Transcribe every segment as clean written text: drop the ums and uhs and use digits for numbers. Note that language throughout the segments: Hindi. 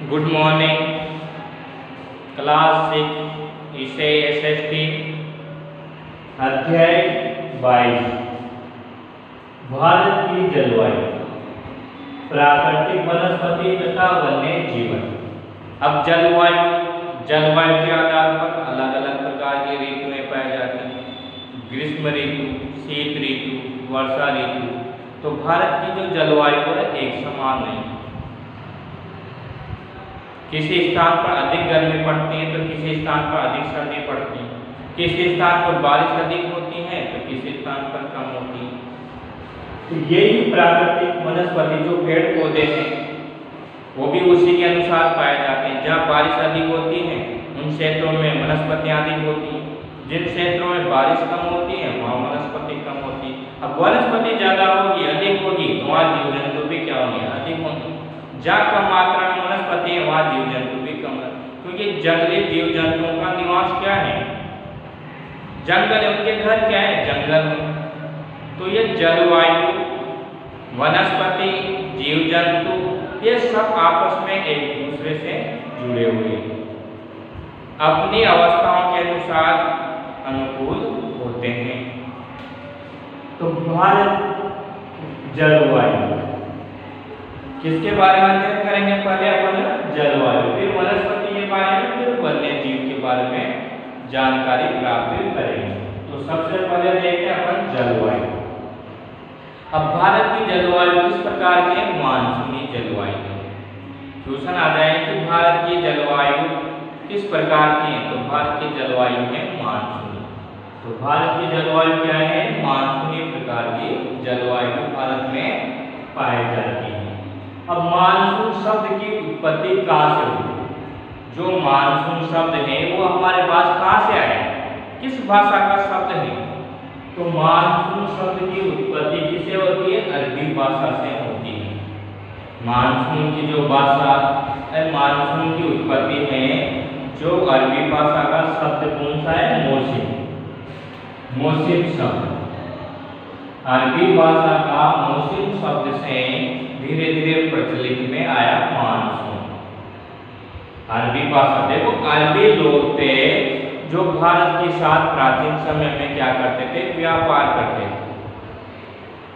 Good morning. क्लास 6 विषय एसएसटी अध्याय 22 भारत की जलवायु, प्राकृतिक वनस्पति तथा वन्य जीवन। अब जलवायु के आधार पर अलग अलग प्रकार की ऋतुएं पाई जाती हैं। ग्रीष्म ऋतु, शीत ऋतु, वर्षा ऋतु। तो भारत की जो जलवायु है एक समान नहीं। किसी स्थान पर अधिक गर्मी पड़ती है तो किसी स्थान पर अधिक सर्दी पड़ती है। किसी स्थान पर बारिश अधिक होती है तो किसी स्थान पर कम होती है। तो यही प्राकृतिक वनस्पति जो पेड़ पौधे हैं वो भी उसी के अनुसार पाए जाते हैं। जहाँ बारिश अधिक होती है उन क्षेत्रों में वनस्पतियाँ अधिक होती हैं। जिन क्षेत्रों में बारिश कम होती है वहाँ वनस्पति कम होती है। अब वनस्पति ज़्यादा होगी, अधिक होगी तो वहाँ जीव जंतु भी क्या होंगे, अधिक होंगे। जहाँ कम मात्रा में वनस्पति है वहाँ जीव जंतु भी कम है, क्योंकि जंगली जीव जंतुओं का निवास क्या है, जंगल है। उनके घर क्या है, जंगल है। तो ये जलवायु, वनस्पति, जीव जंतु ये सब आपस में एक दूसरे से जुड़े हुए हैं, अपनी अवस्थाओं के अनुसार अनुकूल होते हैं। तो भारत जलवायु किसके बारे में अध्ययन करेंगे, पहले अपन जलवायु, फिर वनस्पति के बारे में, फिर वन्य जीव के बारे में जानकारी प्राप्त करेंगे। तो सबसे पहले देखते हैं अपन जलवायु। अब भारत की जलवायु किस प्रकार की है, मानसूनी जलवायु है। क्वेश्चन आ जाए कि भारत की जलवायु किस प्रकार की है, तो भारत की जलवायु है मानसूनी। तो भारत की जलवायु क्या है, मानसूनी प्रकार की जलवायु भारत में पाई जाती है। अब मानसून शब्द की उत्पत्ति कहाँ से हुई, जो मानसून शब्द है वो हमारे पास कहाँ से आया, किस भाषा का शब्द है। तो मानसून शब्द की उत्पत्ति किससे होती है, अरबी भाषा से होती है। मानसून की जो भाषा है, मानसून की उत्पत्ति है जो अरबी भाषा का शब्द कौन सा है, मौसम। मौसम शब्द अरबी भाषा का मौसम शब्द से धीरे धीरे प्रचलित में आया मानसून। अरबी भाषा, देखो अरबी लोग थे जो भारत के साथ प्राचीन समय में क्या करते थे, व्यापार करते थे।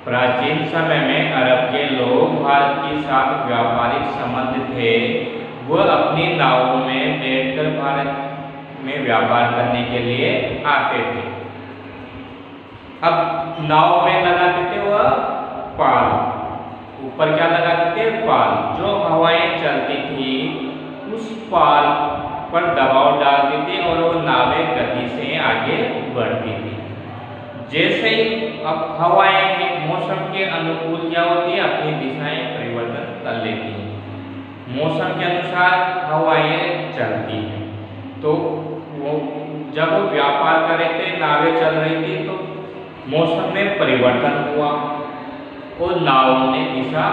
प्राचीन समय में अरब के लोग भारत के साथ व्यापारिक संबंध थे। वह अपनी नावों में बैठकर भारत में व्यापार करने के लिए आते थे। अब नाव में लगाते थे वह पाल, ऊपर क्या लगाते थे, पाल। जो हवाएं चलती थी उस पाल पर दबाव डालती थी और वो नावें गति से आगे बढ़ती थी। जैसे ही अब हवाएं हैं मौसम के अनुकूल क्या होती है, अपनी दिशाएं परिवर्तन कर लेती हैं। मौसम के अनुसार हवाएं चलती हैं। तो वो जब वो व्यापार कर रहे थे, नावें चल रही थी, तो मौसम में परिवर्तन हुआ और नाव ने दिशा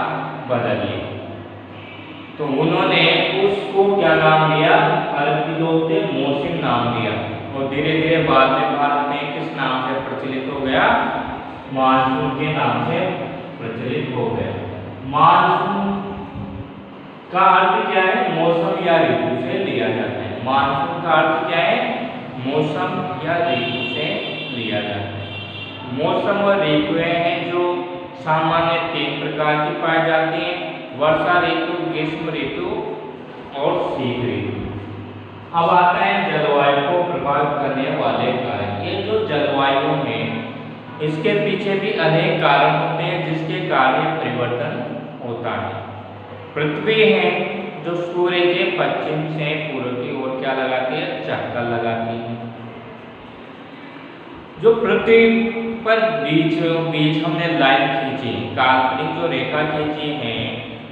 बदल ली। तो उन्होंने उसको क्या नाम दिया, अरब के लोग थे, मौसम नाम दिया। और धीरे धीरे बाद में भारत में किस नाम से प्रचलित हो गया, मानसून के नाम से प्रचलित हो गया। मानसून का अर्थ क्या है, मौसम या ऋतु से लिया जाता है। मानसून का अर्थ क्या है, मौसम या ऋतु से लिया जाता है। मौसम और ऋतुएं हैं जो सामान्य 3 प्रकार की पाई जाती हैं, वर्षा ऋतु, ग्रीष्म ऋतु और शीत ऋतु। अब आता है जलवायु को प्रभावित करने वाले कारक। ये जो जलवायु है इसके पीछे भी अनेक कारण होते हैं जिसके कारण परिवर्तन होता है। पृथ्वी है जो सूर्य के पश्चिम से पूर्व की ओर क्या लगाती है, चक्कर लगाती है। जो पृथ्वी पर बीच हमने लाइन खींची, काल्पनिक जो रेखा खींची है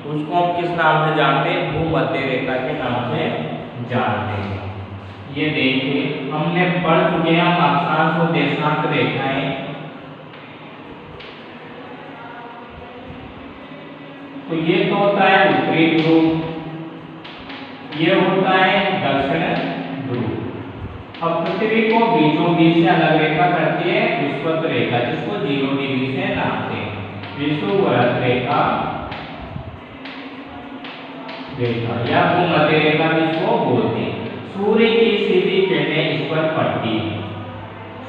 उसको हम किस नाम से जानते हैं, भूमध्य रेखा के नाम से जानते हैं। ये देखिए हमने पढ़ चुके हैं अक्षांश और देशांत रेखाएं। तो ये तो होता है उत्तरी ध्रुव, ये होता है दक्षिण ध्रुव। अब पृथ्वी को बीचों बीच से अलग रेखा करती है विषुवत रेखा, जिसको 0 डिग्री से नापते हैं। विषुवत रेखा रेखा या भूमध्य रेखा किसको बोलते हैं। सूर्य की सीधी किरणें इस पर पड़ती है।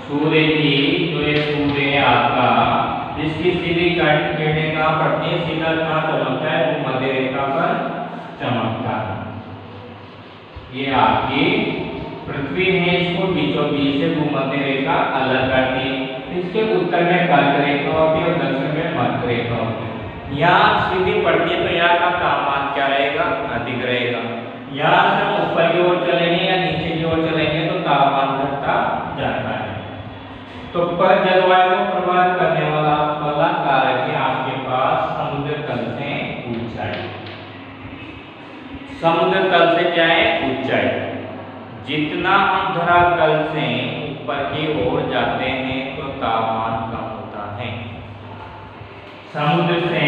सूर्य की जो ये सूर्य आपका जिसकी सीधी किरणें कहाँ पड़ती है, सीधा कहाँ चमकता है, भूमध्य रेखा पर चमकता है। ये आपकी पृथ्वी है, इसको बीचों बीच से भूमध्य रेखा अलग करती है। इसके उत्तर में कर्क रेखा होती है और दक्षिण में मध्य रेखा होती है। यहाँ सीधी पड़ती है तो यहाँ का तापमान क्या रहेगा, अधिक रहेगा। यहाँ से हम ऊपर की ओर चलेंगे या नीचे की ओर चलेंगे तो तापमान घटता जाता है। तो पर जलवायु को प्रभावित करने वाला कारक है आपके पास समुद्र तल से ऊंचाई। समुद्र तल से क्या है, ऊंचाई। जितना हम धरातल से ऊपर की ओर जाते हैं तो तापमान कम होता है। समुद्र से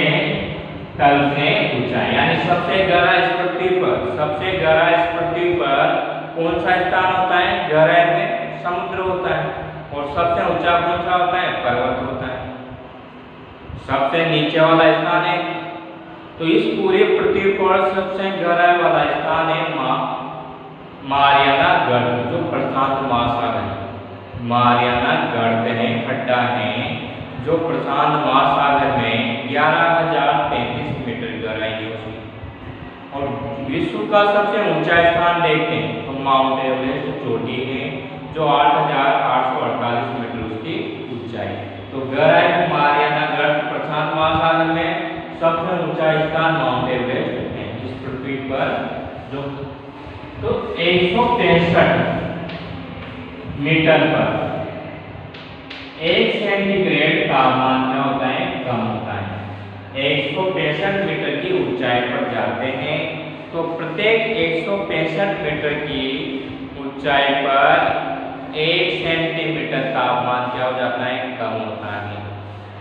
तल से ऊंचाई यानी सबसे गहरा इस पृथ्वी पर कौन सा स्थान होता है, गहराई में समुद्र होता है। और सबसे ऊंचा कौन सा होता है, पर्वत होता है। सबसे नीचे वाला स्थान है, तो इस पूरी पृथ्वी पर सबसे गहराई वाला स्थान है मारियाना गर्त, जो प्रशांत महासागर है। मारियाना गर्त है, खड्डा है जो प्रशांत महासागर में 11,033 मीटर गहराई है उसकी। और विश्व का सबसे ऊंचा स्थान देखते हैं तो माउंट एवरेस्ट चोटी है जो 8,848 मीटर उसकी ऊंचाई। तो गहराई में मारियाना गर्त प्रशांत महासागर में सबसे ऊंचा स्थान माउंट एवरेस्ट है इस पृथ्वी पर। जो तो 163 मीटर पर 1 सेंटीग्रेड तापमान क्या होता है, कम होता है। 165 मीटर की ऊंचाई पर जाते हैं तो प्रत्येक 165 मीटर की ऊंचाई पर 1 सेंटीमीटर तापमान क्या हो जाता है, कम होता है।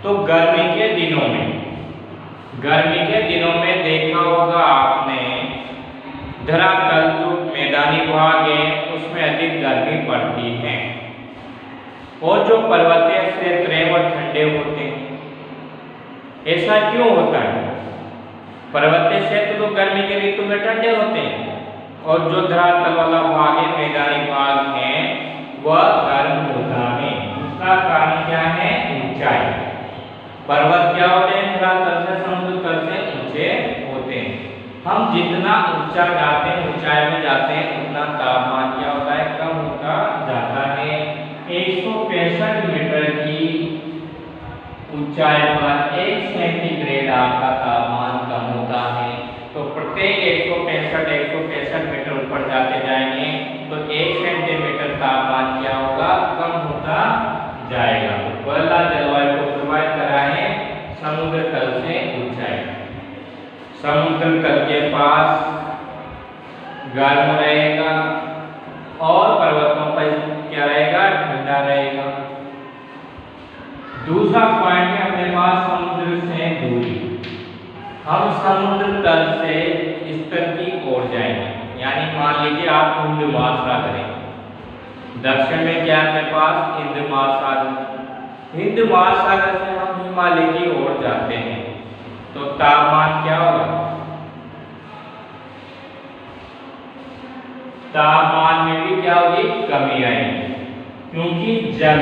तो गर्मी के दिनों में देखा होगा आपने धरातल जो मैदानी भाग है उसमें अधिक गर्मी पड़ती है और जो पर्वतीय क्षेत्र है वो ठंडे होते हैं। ऐसा क्यों होता है? पर्वतीय क्षेत्र तो गर्मी के ऋतु में ठंडे होते हैं और जो धरातल वाला भाग है, मैदानी भाग है, वह गर्म होता है। उसका कारण क्या है, ऊंचाई। पर्वत क्या होते हैं, धरातल से समुद्र तल से ऊंचे होते हैं। हम जितना ऊंचा जाते हैं, ऊंचाई में जाते हैं, उतना तापमान क्या होता है, कम होता जाता है। 165 मीटर की ऊंचाई पर 1 सेंटीग्रेड आपका तापमान कम होता है। तो प्रत्येक 165 मीटर ऊपर जाते जाएंगे तो 1 सेंटीमीटर तापमान क्या होगा, कम होता जाएगा। तो पहला जलवायु को प्रभावित करा है समुद्र तल से ऊंचाई। समुद्र तल के पास गर्म रहेगा और पर्वतों पर क्या रहेगा, ठंडा रहेगा। दूसरा पॉइंट है अपने पास समुद्र से दूरी। हम समुद्र तल से स्तर की ओर जाएंगे, यानी मान लीजिए आप हिंद महासागर है, दक्षिण में क्या है अपने पास, हिंद महासागर। हिंद महासागर से हम हिमालय की ओर जाते हैं तो तापमान क्या होगा, तापमान में भी क्या होगी, कमी आएगी। क्योंकि जल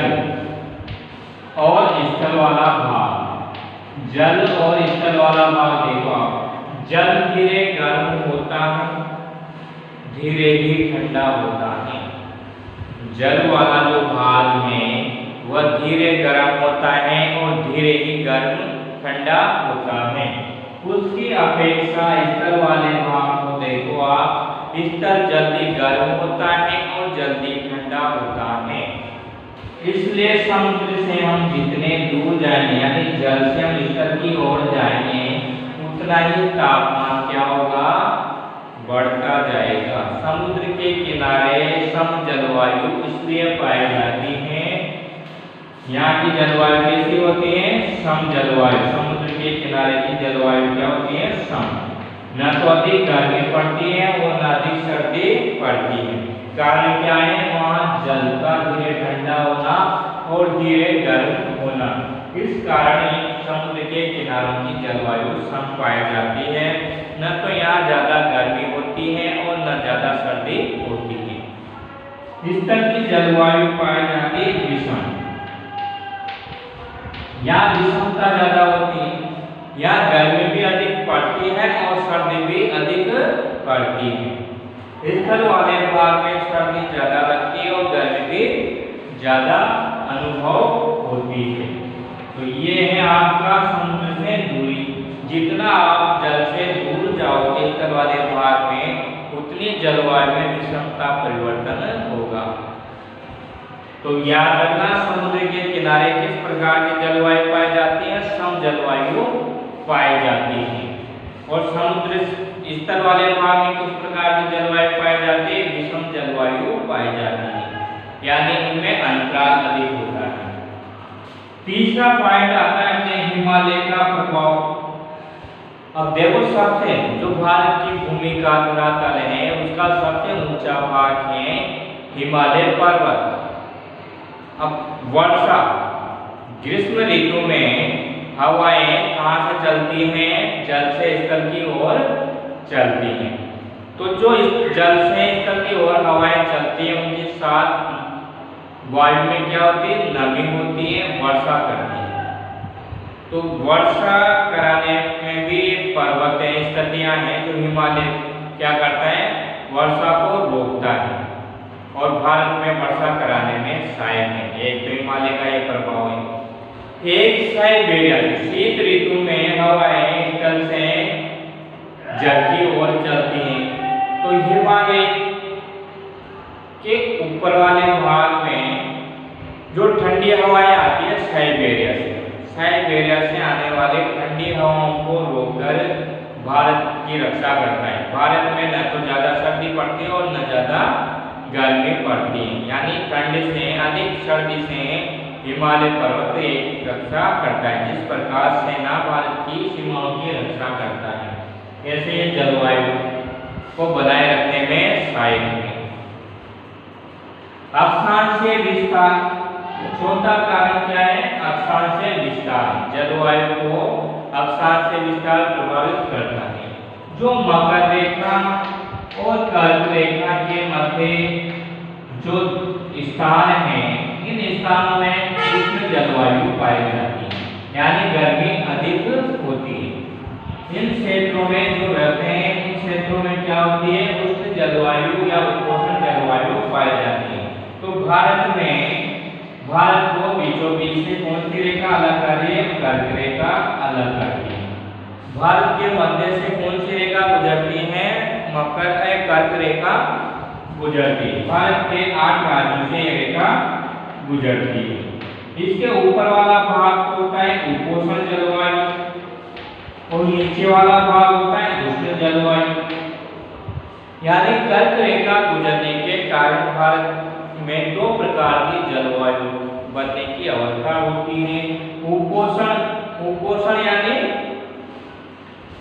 और स्थल वाला भाग, जल और स्थल वाला भाग देखो आप, जल धीरे गर्म होता है, धीरे ही ठंडा होता है। जल वाला जो भाग है वह धीरे गर्म होता है और धीरे ही गर्म ठंडा होता है। उसकी अपेक्षा स्थल वाले भाग को देखो आप, स्थल जल्दी गर्म होता है और जल्दी ठंडा होता है। इसलिए समुद्र से हम जितने दूर जाएंगे, यानी जल से हम स्थल की ओर जाएंगे, उतना ही तापमान क्या होगा, बढ़ता जाएगा। समुद्र के किनारे सम जलवायु इसलिए पाई जाती है, यहाँ की जलवायु कैसी होती है, सम जलवायु। समुद्र के किनारे की जलवायु क्या होती है, सम। न तो अधिक गर्मी पड़ती है और न अधिक सर्दी पड़ती है। कारण क्या है, वहाँ जल का धीरे ठंडा होना और धीरे गर्म होना। इस कारण समुद्र के किनारों की जलवायु सम पाई जाती है। न तो यहाँ ज्यादा गर्मी होती है और न ज्यादा सर्दी होती है। स्थल की जलवायु पाई जाती है विषम। यहाँ विषमता ज्यादा होती है। यहाँ गर्मी भी अधिक पड़ती है और सर्दी भी अधिक पड़ती है। स्थल वाले भाग में सर्दी ज्यादा लगती है और गर्मी भी ज्यादा अनुभव होती है। तो ये है आपका समुद्र से दूरी। जितना आप जल से दूर जाओगे स्थल वाले भाग में उतनी जलवायु में विषमता परिवर्तन होगा। तो याद रखना समुद्र के किनारे किस प्रकार की जलवायु पाई जाती है? सम जलवायु पाई जाती है। और समुद्र स्थल वाले भाग में किस प्रकार की जलवायु पाई जाती है? विषम जलवायु पाई जाती है, यानी उनमें अंतराल अधिक होता है। तीसरा पॉइंट आता है अपने हिमालय का प्रभाव। अब देखो सबसे जो भारत की भूमि का धरातल है उसका सबसे ऊंचा भाग है हिमालय पर्वत। अब वर्षा ग्रीष्म ऋतु में हवाएं कहाँ से चलती हैं? जल से स्थल की ओर चलती हैं। तो जो जल से स्थल की ओर हवाएं चलती हैं उनके साथ वायु में क्या होती है? नमी होती है, वर्षा करती है। तो वर्षा कराने में भी पर्वत स्थितियां हैं जो हिमालय क्या करता है? वर्षा को रोकता है और भारत में वर्षा कराने में सहायक है। एक तो हिमालय का एक प्रभाव है। एक साइबेरिया शीत ऋतु में हवाएं स्थल से जल की ओर चलती हैं। तो हिमालय के ऊपर वाले भाग में जो ठंडी हवाएं आती है साइबेरिया से आने वाले ठंडी हवाओं को रोककर भारत की रक्षा करता है। भारत में न तो ज्यादा सर्दी पड़ती है और न ज्यादा गर्मी पड़ती है, यानी ठंड से अधिक सर्दी से हिमालय पर्वत एक रक्षा करता है। जिस प्रकार सेना भारत की सीमाओं की रक्षा करता है, ऐसे ये जलवायु को बनाए रखने में सहायक है। अक्षांशीय विस्तार, चौथा कारण क्या है? अक्षांशीय विस्तार। जलवायु को अक्षांशीय विस्तार प्रभावित करता है। जो मकर रेखा और कर्क रेखा के मध्य जो स्थान है इन स्थानों में उष्ण जलवायु पाई जाती है, यानी गर्मी अधिक होती है। इन क्षेत्रों में जो रहते हैं इन क्षेत्रों में क्या होती है? उष्ण जलवायु या उपोष्ण जलवायु पाई जाती है। तो भारत को बीचों बीच से कौन सी रेखा अलग कर रही है? कर्क रेखा अलग करती है। भारत के मध्य से कौन सी रेखा गुजरती है? कर्क रेखा गुजरती है। भारत के 8 राज्यों से यह रेखा गुजरती है। इसके ऊपर वाला भाग होता है उपोष्ण जलवायु और नीचे वाला भाग होता है उष्ण जलवायु। यानी कर्क रेखा गुजरने के कारण भारत में 2 प्रकार की जलवायु बनने की अवस्था होती है। उपोष्ण यानी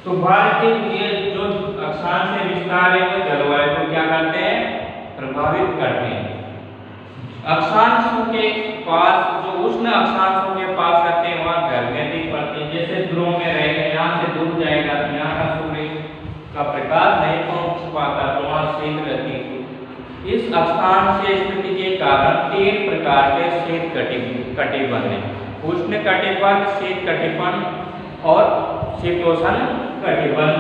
तो भारत के जो अक्षांशीय विस्तार है वो जलवायु को क्या करते हैं? प्रभावित करते हैं। अक्षांशों के पास जो उष्ण अक्षांशों के पास रहते हैं वहाँ गर्मी अधिक पड़ती है। जैसे ध्रुव में रहेगा, यहाँ से दूर जाएगा तो यहाँ का सूर्य का प्रकाश नहीं पहुँच पाता तो वहाँ शीत रहती है। इस अक्षांशीय स्थिति के कारण 3 प्रकार के शीत कटिबंध हैं। उष्ण कटिबंध, शीत कटिबंध और शीतोष्ण कटिबंध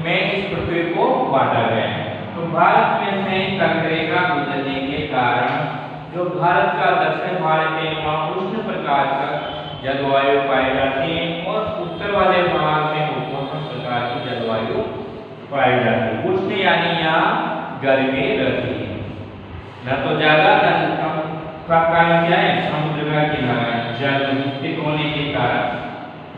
में इस पृथ्वी को बांटा गया है। तो भारत में से कर्क रेखा गुजरने के कारण जो भारत का दक्षिण भारत है वहाँ उष्ण प्रकार का जलवायु पाई जाती है और उत्तर वाले भाग में उपोष्ण प्रकार की जलवायु पाई जाती है। उष्ण यानी यहाँ गर्मी रहती है, न तो ज्यादा न कम। का कारण क्या है? समुद्र का किनारा जल स्थित होने के कारण।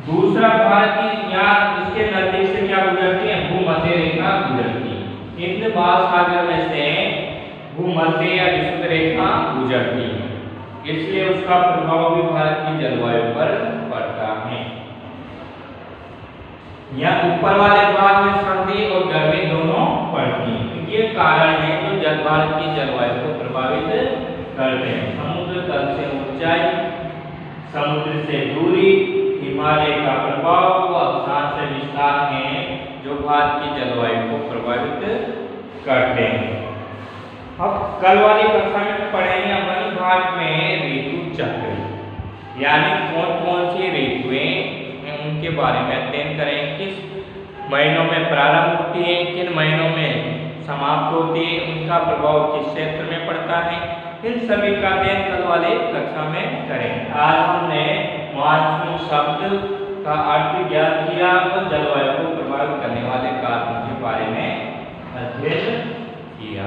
दूसरा भारत की यहाँ इसके नजदीक से क्या गुजरती है? भूमध्य रेखा गुजरती है। हिंद महासागर में से भूमध्य या विषुवत रेखा गुजरती है, इसलिए उसका प्रभाव भी भारत की जलवायु पर पड़ता है। यहाँ ऊपर वाले भाग में सर्दी और गर्मी दोनों पड़ती है। ये कारण है जो भारत की जलवायु को प्रभावित करते हैं। समुद्र तल से ऊंचाई, समुद्र से दूरी, हिमालय का प्रभाव व अक्षांश विस्तार हैं जो भारत की जलवायु को प्रभावित करते हैं। अब कल वाली कक्षा में पढ़ेंगे अपन भारत में ऋतु चक्र, यानी कौन कौन सी ऋतुएं हैं उनके बारे में अध्ययन करेंगे। किस महीनों में प्रारंभ होती है, किन महीनों में समाप्त होती है, उनका प्रभाव किस क्षेत्र में पड़ता है, इन सभी का अध्ययन कल वाले कक्षा में करेंगे। आज हमने मॉनसून शब्द का अर्थ ज्ञात किया और जलवायु को प्रभावित करने वाले कारणों के बारे में अध्ययन किया।